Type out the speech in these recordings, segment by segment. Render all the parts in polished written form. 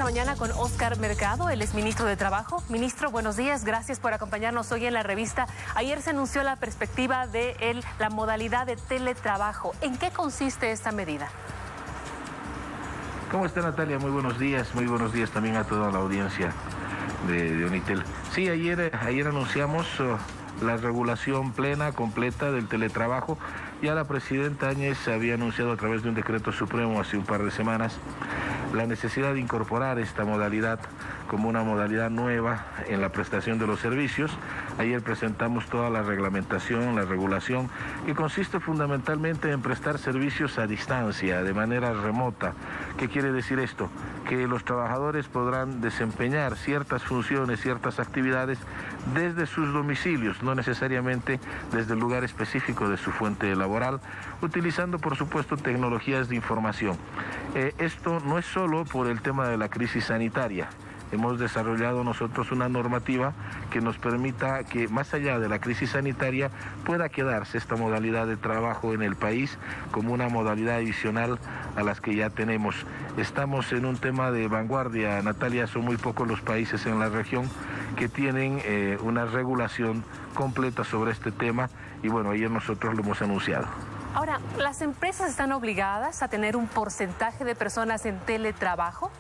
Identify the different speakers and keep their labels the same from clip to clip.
Speaker 1: mañana con Óscar Mercado, él es ministro de Trabajo. Ministro, buenos días, gracias por acompañarnos hoy en la revista. Ayer se anunció la perspectiva de la modalidad de teletrabajo. ¿En qué consiste esta medida?
Speaker 2: ¿Cómo está, Natalia? Muy buenos días también a toda la audiencia de Unitel. Sí, ayer anunciamos la regulación plena, completa del teletrabajo. Ya la presidenta Áñez había anunciado a través de un decreto supremo hace un par de semanas la necesidad de incorporar esta modalidad como una modalidad nueva en la prestación de los servicios. Ayer presentamos toda la reglamentación, la regulación, que consiste fundamentalmente en prestar servicios a distancia, de manera remota. ¿Qué quiere decir esto? Que los trabajadores podrán desempeñar ciertas funciones, ciertas actividades desde sus domicilios, no necesariamente desde el lugar específico de su fuente laboral, utilizando, por supuesto, tecnologías de información. Esto no es solo por el tema de la crisis sanitaria. Hemos desarrollado nosotros una normativa que nos permita que, más allá de la crisis sanitaria, pueda quedarse esta modalidad de trabajo en el país como una modalidad adicional a las que ya tenemos. Estamos en un tema de vanguardia, Natalia, son muy pocos los países en la región que tienen una regulación completa sobre este tema y bueno, ayer nosotros lo hemos anunciado.
Speaker 1: Ahora, ¿las empresas están obligadas a tener un porcentaje de personas en teletrabajo?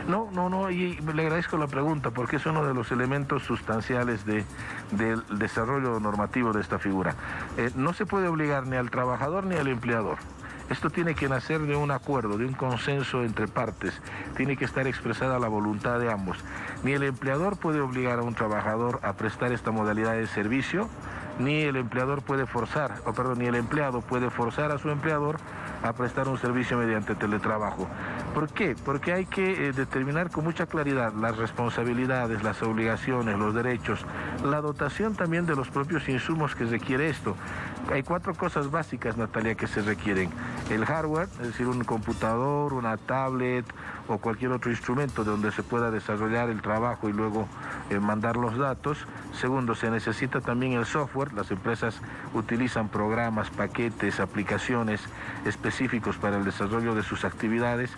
Speaker 2: No, y le agradezco la pregunta porque es uno de los elementos sustanciales del desarrollo normativo de esta figura. No se puede obligar ni al trabajador ni al empleador. Esto tiene que nacer de un acuerdo, de un consenso entre partes. Tiene que estar expresada la voluntad de ambos. Ni el empleador puede obligar a un trabajador a prestar esta modalidad de servicio, ni el empleado puede forzar a su empleador a prestar un servicio mediante teletrabajo. ¿Por qué? Porque hay que determinar con mucha claridad las responsabilidades, las obligaciones, los derechos, la dotación también de los propios insumos que requiere esto. Hay 4 cosas básicas, Natalia, que se requieren. El hardware, es decir, un computador, una tablet o cualquier otro instrumento donde se pueda desarrollar el trabajo y luego mandar los datos. Segundo, se necesita también el software. Las empresas utilizan programas, paquetes, aplicaciones específicos para el desarrollo de sus actividades.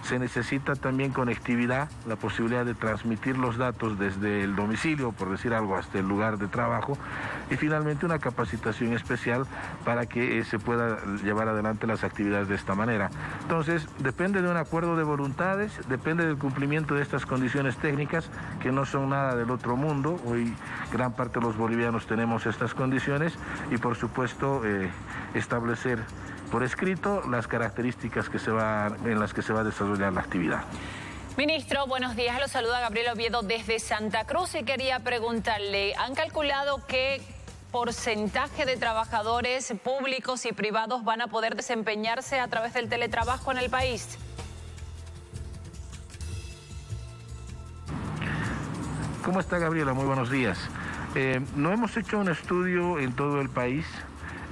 Speaker 2: Se necesita también conectividad, la posibilidad de transmitir los datos desde el domicilio, por decir algo, hasta el lugar de trabajo. Y finalmente una capacitación especial para que se pueda llevar adelante las actividades de esta manera. Entonces, depende de un acuerdo de voluntades, depende del cumplimiento de estas condiciones técnicas, que no son nada del otro mundo. Hoy gran parte de los bolivianos tenemos estas condiciones y, por supuesto, establecer por escrito las características en las que se va a desarrollar la actividad.
Speaker 3: Ministro, buenos días. Lo saluda Gabriel Oviedo desde Santa Cruz y quería preguntarle, ¿han calculado qué porcentaje de trabajadores públicos y privados van a poder desempeñarse a través del teletrabajo en el país?
Speaker 2: ¿Cómo está, Gabriela? Muy buenos días. No hemos hecho un estudio en todo el país.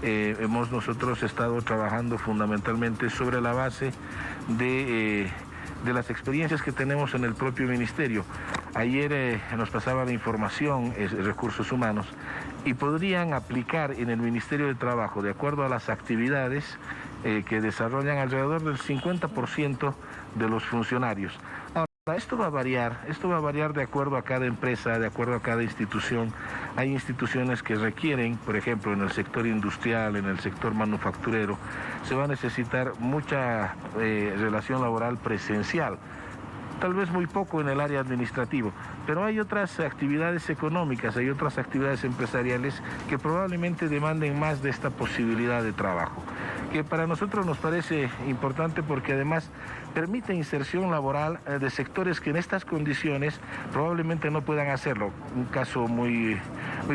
Speaker 2: Hemos nosotros estado trabajando fundamentalmente sobre la base de las experiencias que tenemos en el propio ministerio. Ayer nos pasaba la información, Recursos Humanos, y podrían aplicar en el Ministerio de Trabajo, de acuerdo a las actividades que desarrollan, alrededor del 50% de los funcionarios. Esto va a variar de acuerdo a cada empresa, de acuerdo a cada institución. Hay instituciones que requieren, por ejemplo, en el sector industrial, en el sector manufacturero, se va a necesitar mucha relación laboral presencial. Tal vez muy poco en el área administrativo, pero hay otras actividades económicas, hay otras actividades empresariales que probablemente demanden más de esta posibilidad de trabajo, que para nosotros nos parece importante porque además permite inserción laboral de sectores que en estas condiciones probablemente no puedan hacerlo. Un caso muy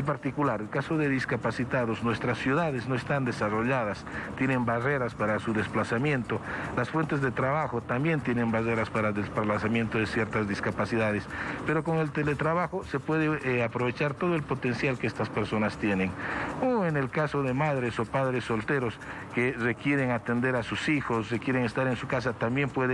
Speaker 2: particular, el caso de discapacitados. Nuestras ciudades no están desarrolladas, tienen barreras para su desplazamiento. Las fuentes de trabajo también tienen barreras para el desplazamiento de ciertas discapacidades, pero con el teletrabajo se puede aprovechar todo el potencial que estas personas tienen. O en el caso de madres o padres solteros que requieren atender a sus hijos, requieren estar en su casa, también pueden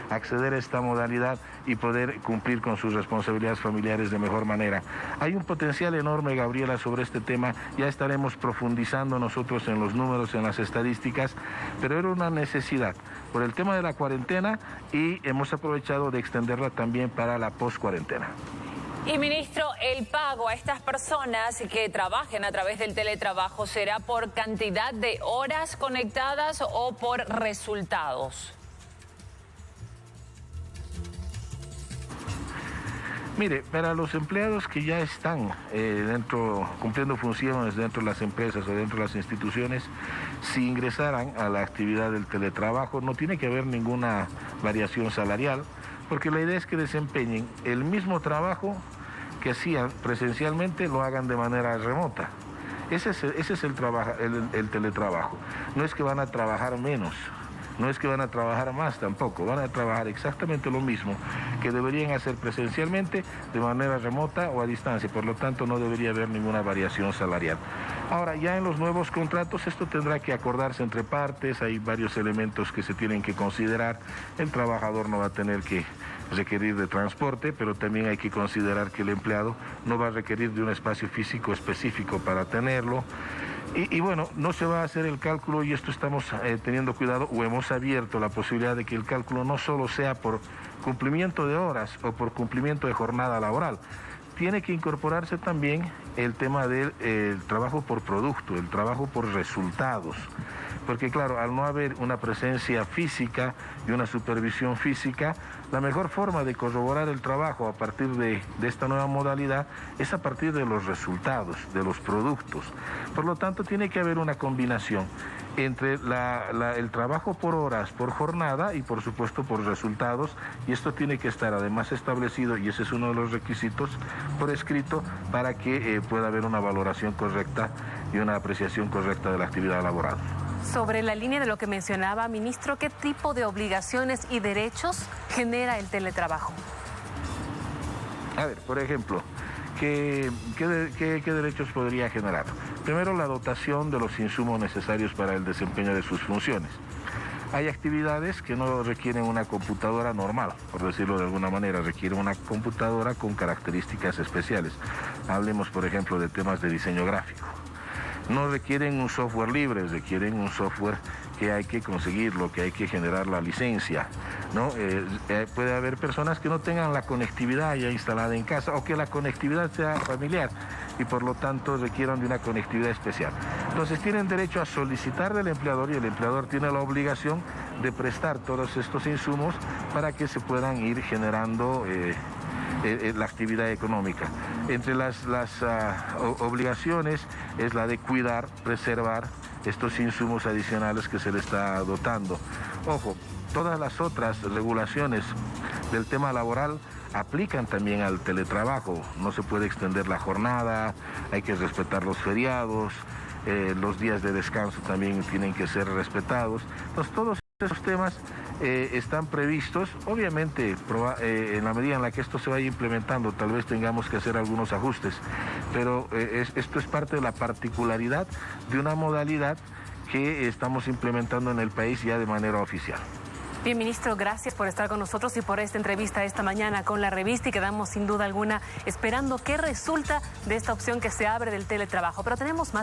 Speaker 2: acceder a esta modalidad y poder cumplir con sus responsabilidades familiares de mejor manera. Hay un potencial enorme, Gabriel, Gabriela, sobre este tema. Ya estaremos profundizando nosotros en los números, en las estadísticas, pero era una necesidad por el tema de la cuarentena y hemos aprovechado de extenderla también para la post-cuarentena.
Speaker 3: Y ministro, el pago a estas personas que trabajen a través del teletrabajo, ¿será por cantidad de horas conectadas o por resultados?
Speaker 2: Mire, para los empleados que ya están cumpliendo funciones dentro de las empresas o dentro de las instituciones, si ingresaran a la actividad del teletrabajo, no tiene que haber ninguna variación salarial, porque la idea es que desempeñen el mismo trabajo que hacían presencialmente, lo hagan de manera remota. Ese es el teletrabajo. No es que van a trabajar menos, no es que van a trabajar más tampoco, van a trabajar exactamente lo mismo que deberían hacer presencialmente de manera remota o a distancia, por lo tanto no debería haber ninguna variación salarial. Ahora, ya en los nuevos contratos esto tendrá que acordarse entre partes, hay varios elementos que se tienen que considerar. El trabajador no va a tener que requerir de transporte, pero también hay que considerar que el empleado no va a requerir de un espacio físico específico para tenerlo. Y bueno, no se va a hacer el cálculo, y esto estamos teniendo cuidado, o hemos abierto la posibilidad de que el cálculo no solo sea por cumplimiento de horas o por cumplimiento de jornada laboral. Tiene que incorporarse también el tema del trabajo por producto, el trabajo por resultados. Porque claro, al no haber una presencia física y una supervisión física, la mejor forma de corroborar el trabajo a partir de esta nueva modalidad es a partir de los resultados, de los productos. Por lo tanto, tiene que haber una combinación entre el trabajo por horas, por jornada y por supuesto por resultados, y esto tiene que estar además establecido, y ese es uno de los requisitos por escrito para que pueda haber una valoración correcta y una apreciación correcta de la actividad laboral.
Speaker 1: Sobre la línea de lo que mencionaba, ministro, ¿qué tipo de obligaciones y derechos genera el teletrabajo?
Speaker 2: A ver, por ejemplo, ¿qué derechos podría generar? Primero, la dotación de los insumos necesarios para el desempeño de sus funciones. Hay actividades que no requieren una computadora normal, por decirlo de alguna manera, requieren una computadora con características especiales. Hablemos, por ejemplo, de temas de diseño gráfico. No requieren un software libre, requieren un software que hay que conseguirlo, que hay que generar la licencia, ¿no? Puede haber personas que no tengan la conectividad ya instalada en casa o que la conectividad sea familiar y por lo tanto requieran de una conectividad especial. Entonces tienen derecho a solicitar del empleador y el empleador tiene la obligación de prestar todos estos insumos para que se puedan ir generando la actividad económica. Entre las obligaciones es la de cuidar, preservar estos insumos adicionales que se le está dotando. Ojo, todas las otras regulaciones del tema laboral aplican también al teletrabajo. No se puede extender la jornada, hay que respetar los feriados, los días de descanso también tienen que ser respetados. Entonces todos esos temas están previstos. Obviamente en la medida en la que esto se vaya implementando tal vez tengamos que hacer algunos ajustes, pero esto es parte de la particularidad de una modalidad que estamos implementando en el país ya de manera oficial.
Speaker 1: Bien, ministro, gracias por estar con nosotros y por esta entrevista esta mañana con la revista, y quedamos sin duda alguna esperando qué resulta de esta opción que se abre del teletrabajo. Pero tenemos más.